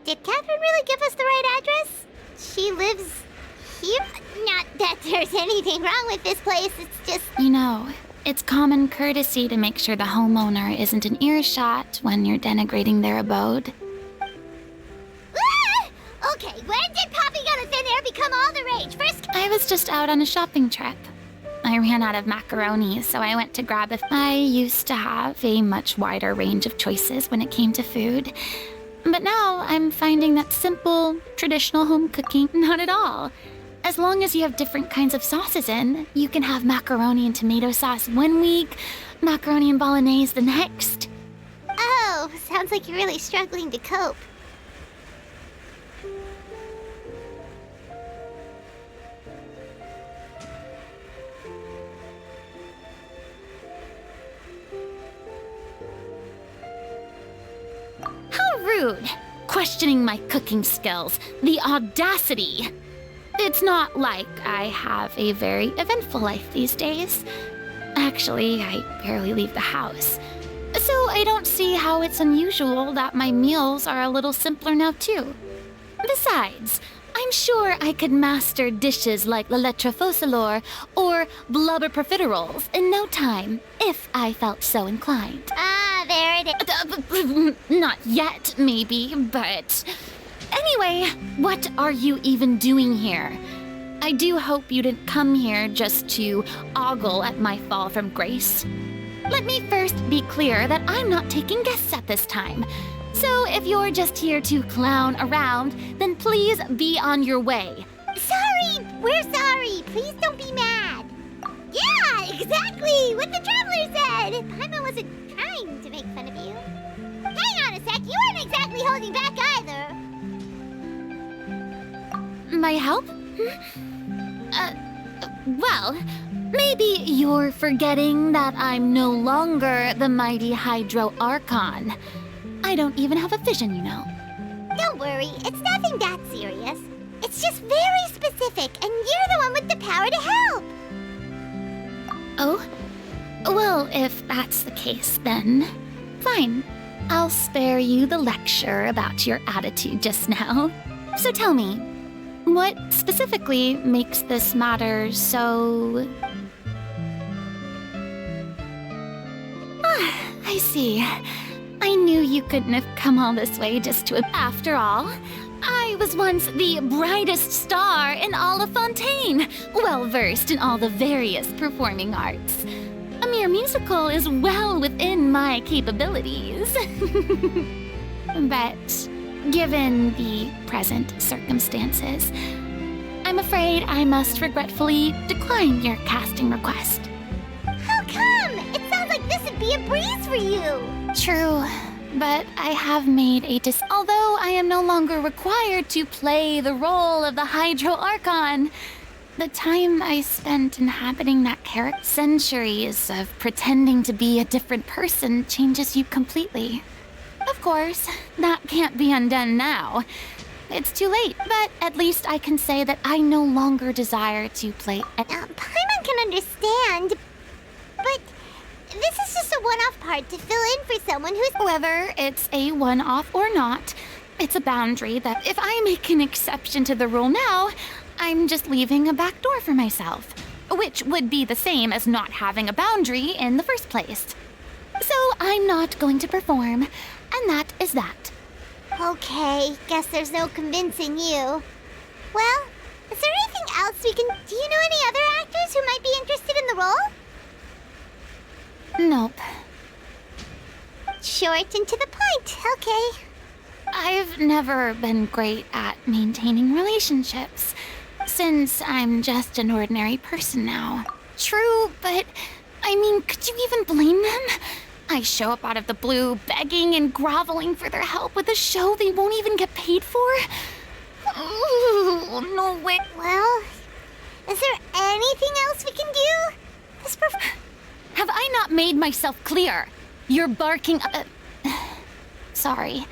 Did Catherine really give us the right address? She lives here? Not that there's anything wrong with this place, it's just... You know, it's common courtesy to make sure the homeowner isn't in earshot when you're denigrating their abode. Ah! Okay, when did popping out of thin air become all the rage? First... I was just out on a shopping trip. I ran out of macaroni, so I went to grab I used to have a much wider range of choices when it came to food. But now I'm finding that simple, traditional home cooking, not at all. As long as you have different kinds of sauces in, you can have macaroni and tomato sauce one week, macaroni and bolognese the next. Oh, sounds like you're really struggling to cope. How rude! Questioning my cooking skills. The audacity! It's not like I have a very eventful life these days. Actually, I barely leave the house. So I don't see how it's unusual that my meals are a little simpler now too. Besides, I'm sure I could master dishes like la lettre focilor or blubber profiteroles in no time, if I felt so inclined. Ah, there it is. Not yet, maybe, but... Anyway, what are you even doing here? I do hope you didn't come here just to ogle at my fall from grace. Let me first be clear that I'm not taking guests at this time. So if you're just here to clown around, then please be on your way. Sorry! We're sorry! Please don't be mad! Yeah, exactly! What the traveler said! Paimon wasn't trying to make fun of you. Hang on a sec, you weren't exactly holding back either. My help? Well, maybe you're forgetting that I'm no longer the mighty Hydro Archon. I don't even have a vision, you know. Don't worry, it's nothing that serious. It's just very specific, and you're the one with the power to help. Oh? Well, if that's the case, then fine. I'll spare you the lecture about your attitude just now. So tell me, what specifically makes this matter so... Ah, I see. I knew you couldn't have come all this way just to... After all, I was once the brightest star in all of Fontaine, well-versed in all the various performing arts. A mere musical is well within my capabilities. But given the present circumstances, I'm afraid I must regretfully decline your casting request. How come? It sounds like this would be a breeze for you. True, but I have made a Although I am no longer required to play the role of the Hydro Archon, the time I spent inhabiting that character, centuries of pretending to be a different person, changes you completely. Of course, that can't be undone now. It's too late, but at least I can say that I no longer desire to play... Paimon can understand, but this is just a one-off part to fill in for someone who's... Whether it's a one-off or not, it's a boundary that if I make an exception to the rule now, I'm just leaving a back door for myself, which would be the same as not having a boundary in the first place. So I'm not going to perform, and that is that. Okay, guess there's no convincing you. Well, is there anything else we can... Do you know any other actors who might be interested in the role? Nope. Short and to the point, okay. I've never been great at maintaining relationships, since I'm just an ordinary person now. True, but I mean, could you even blame them? I show up out of the blue, begging and groveling for their help with a show they won't even get paid for. Ooh, no way. Well, is there anything else we can do? Have I not made myself clear? You're barking. Sorry.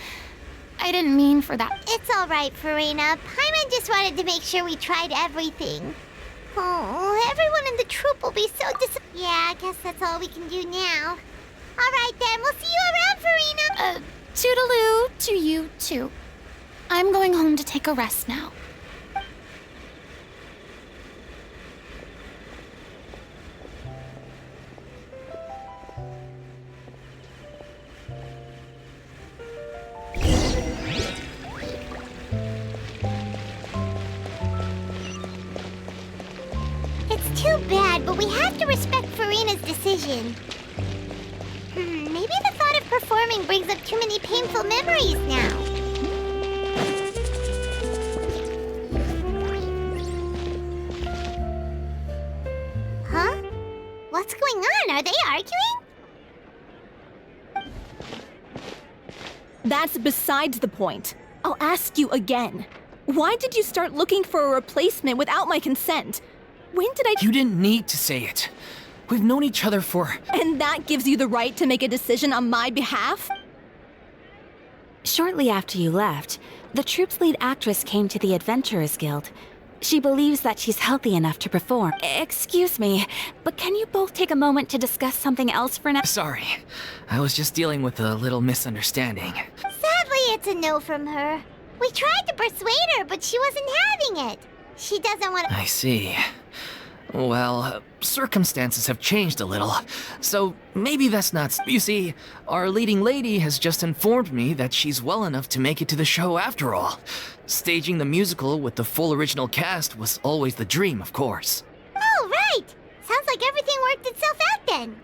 I didn't mean for that. It's all right, Furina. Paimon just wanted to make sure we tried everything. Oh, everyone in the troupe will be so Yeah, I guess that's all we can do now. All right, then. We'll see you around, Furina. Toodaloo to you, too. I'm going home to take a rest now. It's too bad, but we have to respect Furina's decision. Maybe the thought of performing brings up too many painful memories now. Huh? What's going on? Are they arguing? That's besides the point. I'll ask you again. Why did you start looking for a replacement without my consent? When did I— You didn't need to say it. We've known each other for— And that gives you the right to make a decision on my behalf? Shortly after you left, the troupe's lead actress came to the Adventurers Guild. She believes that she's healthy enough to perform. Excuse me, but can you both take a moment to discuss something else for now? Sorry. I was just dealing with a little misunderstanding. Sadly, it's a no from her. We tried to persuade her, but she wasn't having it. She doesn't want to— I see. Well, circumstances have changed a little, so maybe that's not— You see, our leading lady has just informed me that she's well enough to make it to the show after all. Staging the musical with the full original cast was always the dream, of course. Oh, right! Sounds like everything worked itself out then.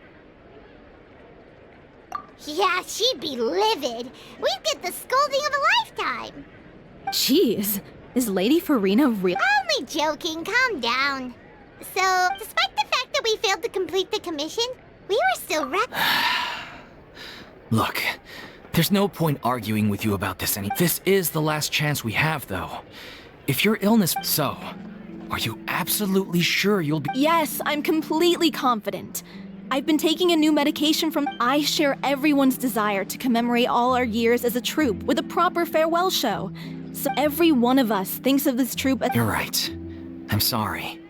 Yeah, she'd be livid. We'd get the scolding of a lifetime. Jeez, is Lady Furina real? Only joking, calm down. So, despite the fact that we failed to complete the commission, we were still Look, there's no point arguing with you about this This is the last chance we have, though. If your illness— So, are you absolutely sure you'll be— Yes, I'm completely confident. I've been taking a new medication from— I share everyone's desire to commemorate all our years as a troupe with a proper farewell show. So every one of us thinks of this troupe as— You're right. I'm sorry.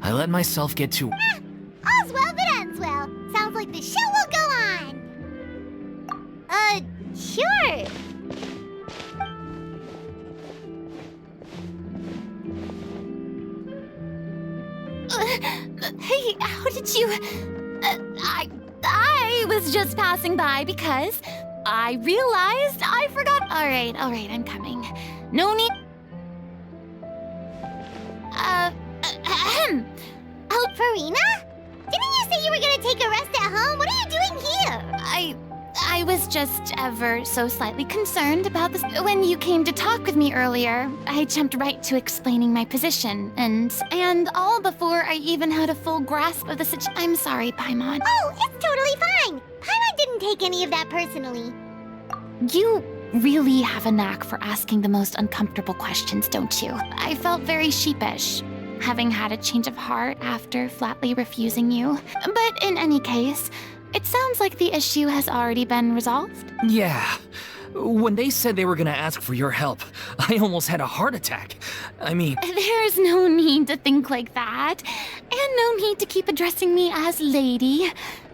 I let myself get too— All's well that ends well. Sounds like the show will go on. Sure. Hey, how did you... I was just passing by because I realized I forgot... All right, I'm coming. No need... Furina? Didn't you say you were gonna take a rest at home? What are you doing here? I was just ever so slightly concerned about this. When you came to talk with me earlier, I jumped right to explaining my position, and all before I even had a full grasp of the situation. I'm sorry, Paimon. Oh, it's totally fine. Paimon didn't take any of that personally. You really have a knack for asking the most uncomfortable questions, don't you? I felt very sheepish, having had a change of heart after flatly refusing you. But in any case, it sounds like the issue has already been resolved. Yeah. When they said they were gonna ask for your help, I almost had a heart attack. I mean— There's no need to think like that, and no need to keep addressing me as lady.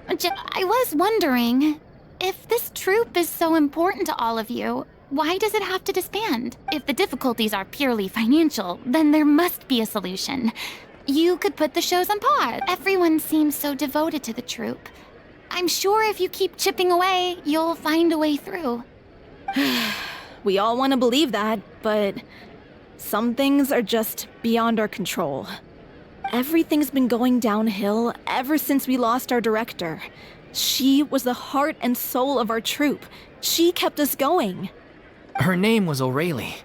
I was wondering, if this troupe is so important to all of you, why does it have to disband? If the difficulties are purely financial, then there must be a solution. You could put the shows on pause. Everyone seems so devoted to the troupe. I'm sure if you keep chipping away, you'll find a way through. We all want to believe that, but some things are just beyond our control. Everything's been going downhill ever since we lost our director. She was the heart and soul of our troupe. She kept us going. Her name was O'Reilly,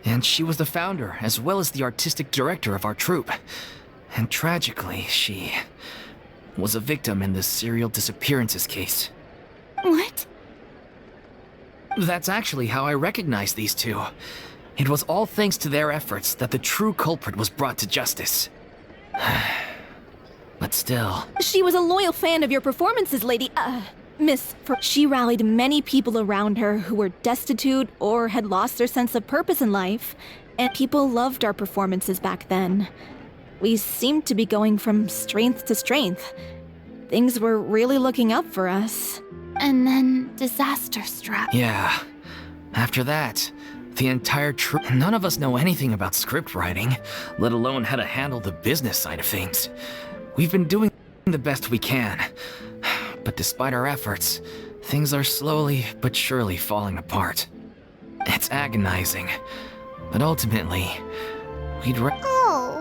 and she was the founder as well as the artistic director of our troupe. And tragically, she was a victim in the serial disappearances case. What? That's actually how I recognized these two. It was all thanks to their efforts that the true culprit was brought to justice. But still... She was a loyal fan of your performances, She rallied many people around her who were destitute or had lost their sense of purpose in life, and people loved our performances back then. We seemed to be going from strength to strength. Things were really looking up for us. And then disaster struck. Yeah. After that, the entire troupe... None of us know anything about script writing, let alone how to handle the business side of things. We've been doing the best we can. But despite our efforts, things are slowly but surely falling apart. It's agonizing. But ultimately, Oh.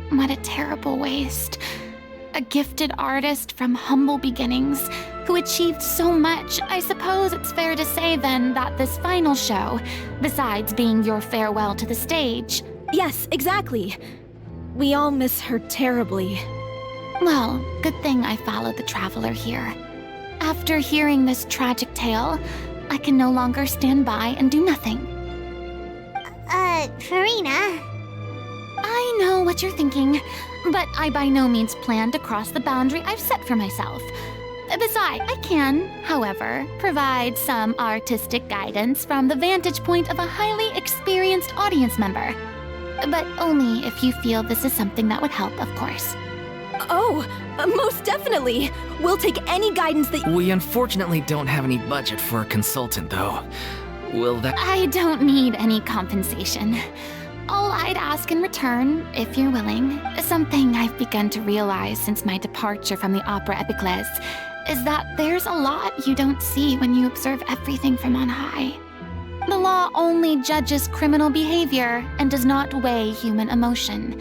What a terrible waste. A gifted artist from humble beginnings who achieved so much. I suppose it's fair to say then that this final show, besides being your farewell to the stage... Yes, exactly. We all miss her terribly. Well, good thing I followed the Traveler here. After hearing this tragic tale, I can no longer stand by and do nothing. Furina. I know what you're thinking, but I by no means plan to cross the boundary I've set for myself. Besides, I can, however, provide some artistic guidance from the vantage point of a highly experienced audience member. But only if you feel this is something that would help, of course. Oh, most definitely. We'll take any guidance that... We unfortunately don't have any budget for a consultant, though. Will that... I don't need any compensation. All I'd ask in return, if you're willing, something I've begun to realize since my departure from the Opera Epiclese, is that there's a lot you don't see when you observe everything from on high. The law only judges criminal behavior and does not weigh human emotion.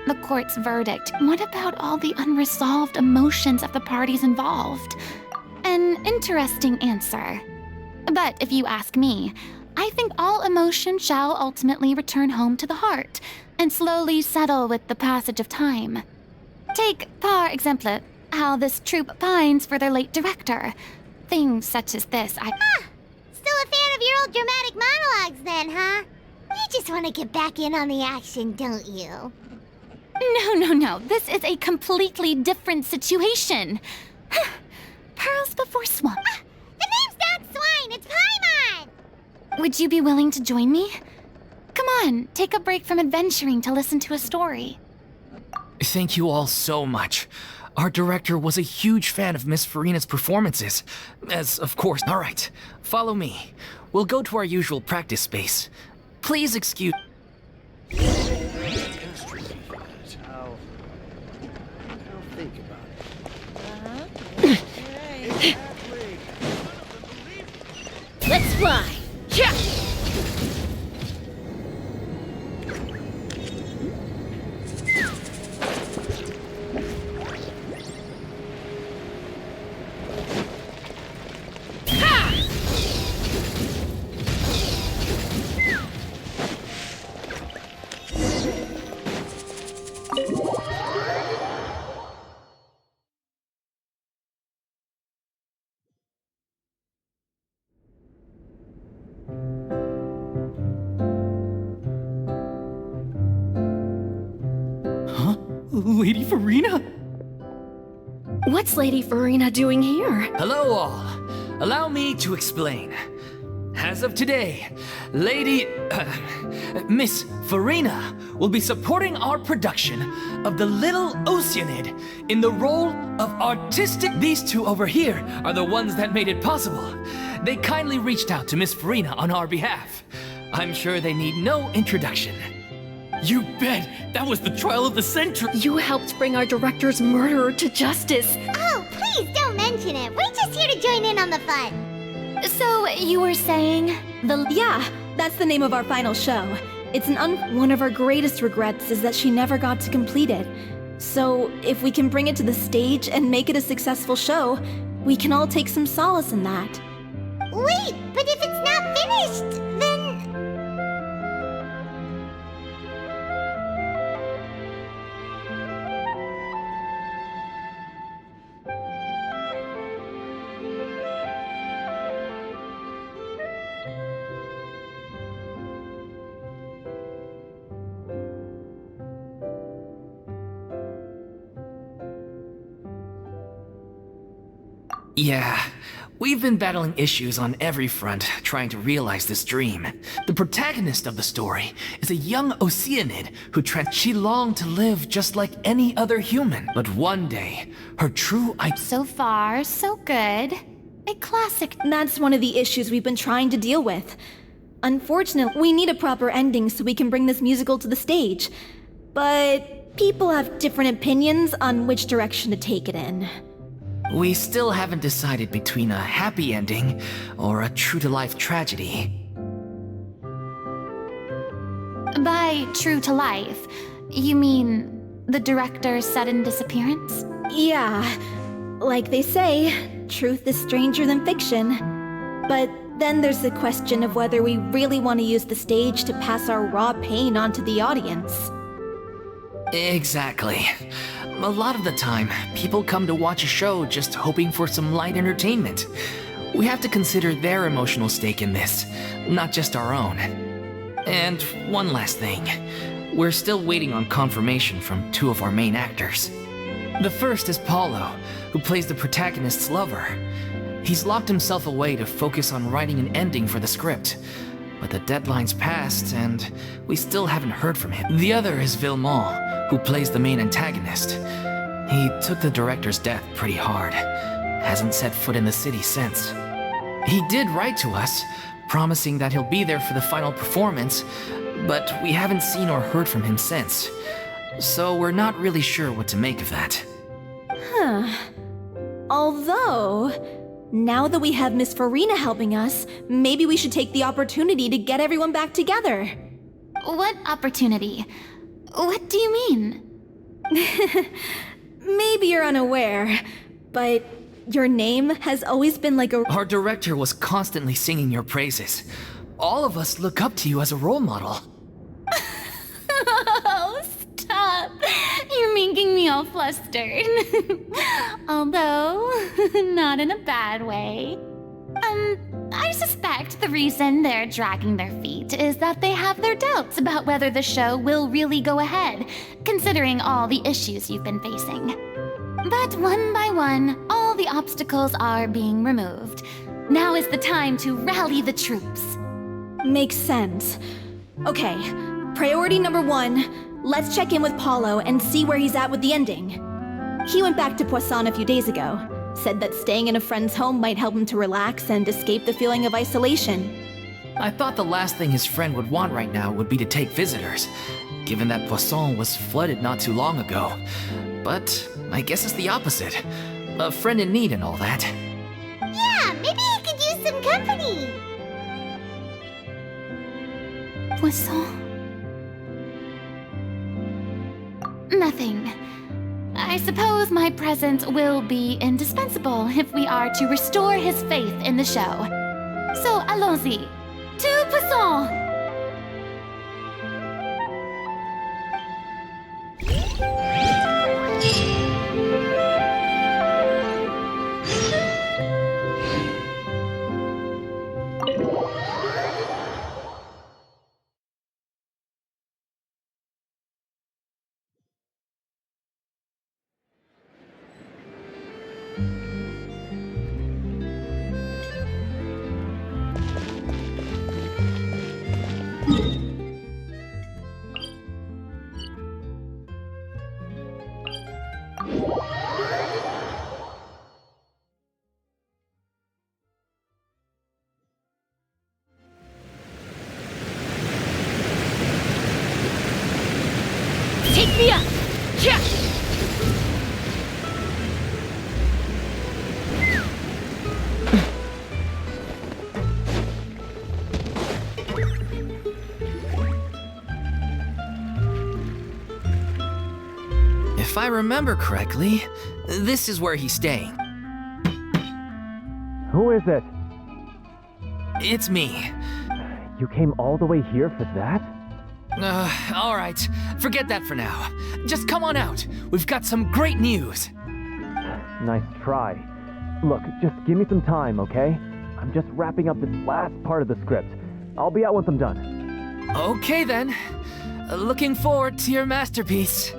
The court's verdict, what about all the unresolved emotions of the parties involved? An interesting answer. But if you ask me, I think all emotion shall ultimately return home to the heart and slowly settle with the passage of time. Take, par exemple, how this troupe pines for their late director. Things such as this, Still a fan of your old dramatic monologues then, huh? You just want to get back in on the action, don't you? No. This is a completely different situation. Pearls before swamp. The name's not Swine, it's Paimon! Would you be willing to join me? Come on, take a break from adventuring to listen to a story. Thank you all so much. Our director was a huge fan of Miss Furina's performances. As, of course... All right, follow me. We'll go to our usual practice space. Please excuse... Let's fly! Yeah! Lady Furina? What's Lady Furina doing here? Hello all. Allow me to explain. As of today, Miss Furina will be supporting our production of the Little Oceanid in the role of artistic... These two over here are the ones that made it possible. They kindly reached out to Miss Furina on our behalf. I'm sure they need no introduction. You bet! That was the trial of the century! You helped bring our director's murderer to justice. Oh, please don't mention it. We're just here to join in on the fun. So, you were saying... Yeah, that's the name of our final show. One of our greatest regrets is that she never got to complete it. So, if we can bring it to the stage and make it a successful show, we can all take some solace in that. Wait, but if it's not finished, then... Yeah, we've been battling issues on every front trying to realize this dream. The protagonist of the story is a young Oceanid who she longed to live just like any other human. But one day, her true So far, so good. A classic. That's one of the issues we've been trying to deal with. Unfortunately, we need a proper ending so we can bring this musical to the stage. But people have different opinions on which direction to take it in. We still haven't decided between a happy ending or a true-to-life tragedy. By true to life, you mean the director's sudden disappearance? Yeah, like they say, truth is stranger than fiction. But then there's the question of whether we really want to use the stage to pass our raw pain onto the audience. Exactly. A lot of the time, people come to watch a show just hoping for some light entertainment. We have to consider their emotional stake in this, not just our own. And one last thing. We're still waiting on confirmation from two of our main actors. The first is Paulo, who plays the protagonist's lover. He's locked himself away to focus on writing an ending for the script. But the deadline's passed, and we still haven't heard from him. The other is Villemont, who plays the main antagonist. He took the director's death pretty hard. Hasn't set foot in the city since. He did write to us, promising that he'll be there for the final performance, but we haven't seen or heard from him since. So we're not really sure what to make of that. Although, now that we have Miss Furina helping us, maybe we should take the opportunity to get everyone back together. What opportunity? What do you mean? Maybe you're unaware, but your name has always been like a... Our director was constantly singing your praises. All of us look up to you as a role model. Oh, stop. You're making me all flustered. Although, not in a bad way. I suspect the reason they're dragging their feet is that they have their doubts about whether the show will really go ahead, considering all the issues you've been facing. But one by one, all the obstacles are being removed. Now is the time to rally the troops. Makes sense. Okay, priority number 1, let's check in with Paulo and see where he's at with the ending. He went back to Poisson a few days ago. Said that staying in a friend's home might help him to relax and escape the feeling of isolation. I thought the last thing his friend would want right now would be to take visitors, given that Poisson was flooded not too long ago. But I guess it's the opposite. A friend in need and all that. Yeah, maybe he could use some company. Poisson? Nothing. I suppose my presence will be indispensable if we are to restore his faith in the show. So allons-y. To Poisson! Take me up! Yeah! If I remember correctly, this is where he's staying. Who is it? It's me. You came all the way here for that? Alright. Forget that for now. Just come on out. We've got some great news. Nice try. Look, just give me some time, okay? I'm just wrapping up this last part of the script. I'll be out once I'm done. Okay then. Looking forward to your masterpiece.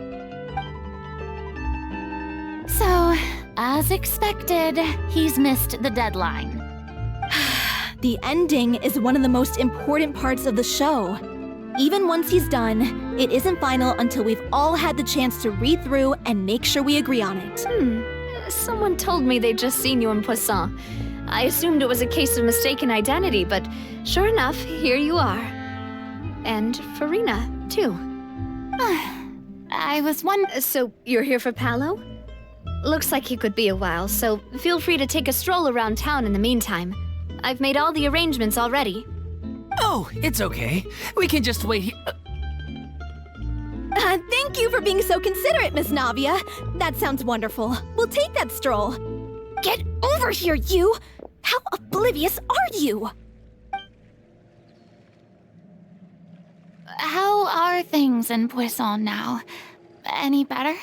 So, as expected, he's missed the deadline. The ending is one of the most important parts of the show. Even once he's done, it isn't final until we've all had the chance to read through and make sure we agree on it. Someone told me they'd just seen you in Poisson. I assumed it was a case of mistaken identity, but sure enough, here you are. And Furina, too. I was wondering. So, you're here for Paolo? Looks like he could be a while, so feel free to take a stroll around town in the meantime. I've made all the arrangements already. Oh, it's okay. We can just wait here. Thank you for being so considerate, Miss Navia. That sounds wonderful. We'll take that stroll. Get over here, you! How oblivious are you? How are things in Poisson now? Any better?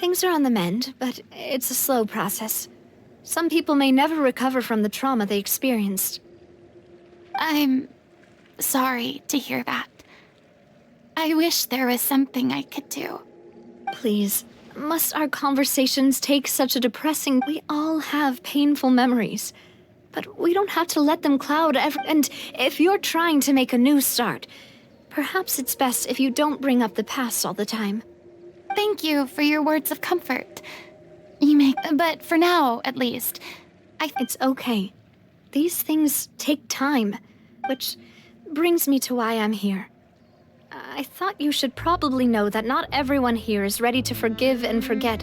Things are on the mend, but it's a slow process. Some people may never recover from the trauma they experienced. I'm sorry to hear that. I wish there was something I could do. Please, must our conversations take such a depressing... We all have painful memories, but we don't have to let them cloud And if you're trying to make a new start, perhaps it's best if you don't bring up the past all the time. Thank you for your words of comfort. But for now, at least, It's okay. These things take time, which brings me to why I'm here. I thought you should probably know that not everyone here is ready to forgive and forget.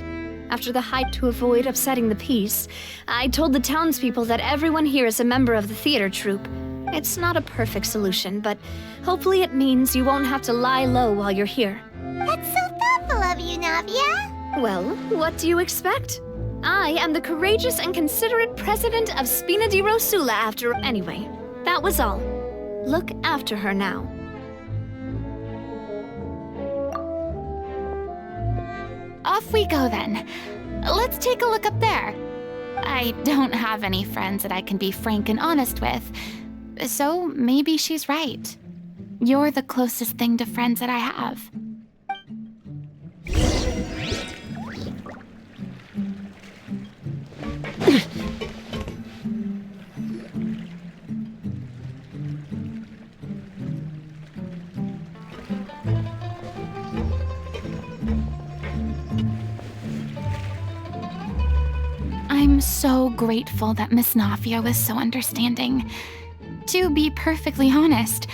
After the hype to avoid upsetting the peace, I told the townspeople that everyone here is a member of the theater troupe. It's not a perfect solution, but hopefully it means you won't have to lie low while you're here. That's so thoughtful of you, Navia. Well, what do you expect? I am the courageous and considerate president of Spina di Rosula after... Anyway, that was all. Look after her now. off we go then. Let's take a look up there. I don't have any friends that I can be frank and honest with, so maybe she's right. You're the closest thing to friends that I have. I'm so grateful that Miss Nafia was so understanding. To be perfectly honest,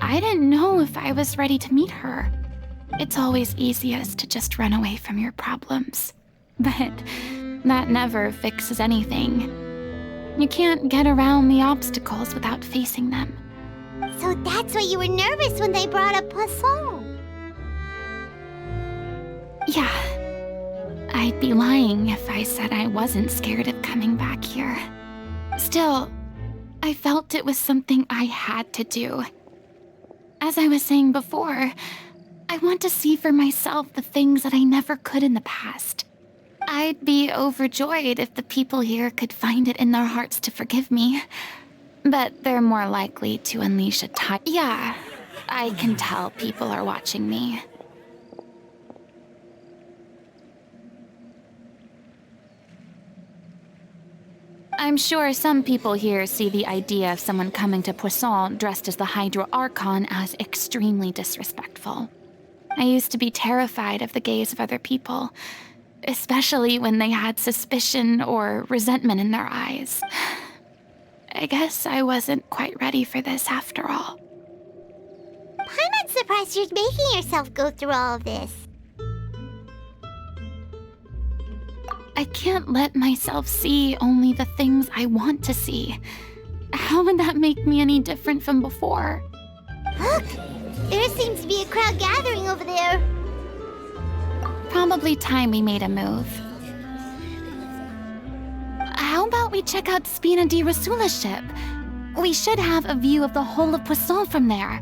I didn't know if I was ready to meet her. It's always easiest to just run away from your problems. But that never fixes anything. You can't get around the obstacles without facing them. So that's why you were nervous when they brought up Poisson. Yeah. I'd be lying if I said I wasn't scared of coming back here. Still, I felt it was something I had to do. As I was saying before, I want to see for myself the things that I never could in the past. I'd be overjoyed if the people here could find it in their hearts to forgive me. But they're more likely to unleash a tide. Yeah, I can tell people are watching me. I'm sure some people here see the idea of someone coming to Poisson dressed as the Hydra Archon as extremely disrespectful. I used to be terrified of the gaze of other people, especially when they had suspicion or resentment in their eyes. I guess I wasn't quite ready for this after all. I'm not surprised you're making yourself go through all of this. I can't let myself see only the things I want to see. How would that make me any different from before? Look! There seems to be a crowd gathering over there. probably time we made a move. How about we check out Spina di Rasula's ship? We should have a view of the whole of Poisson from there.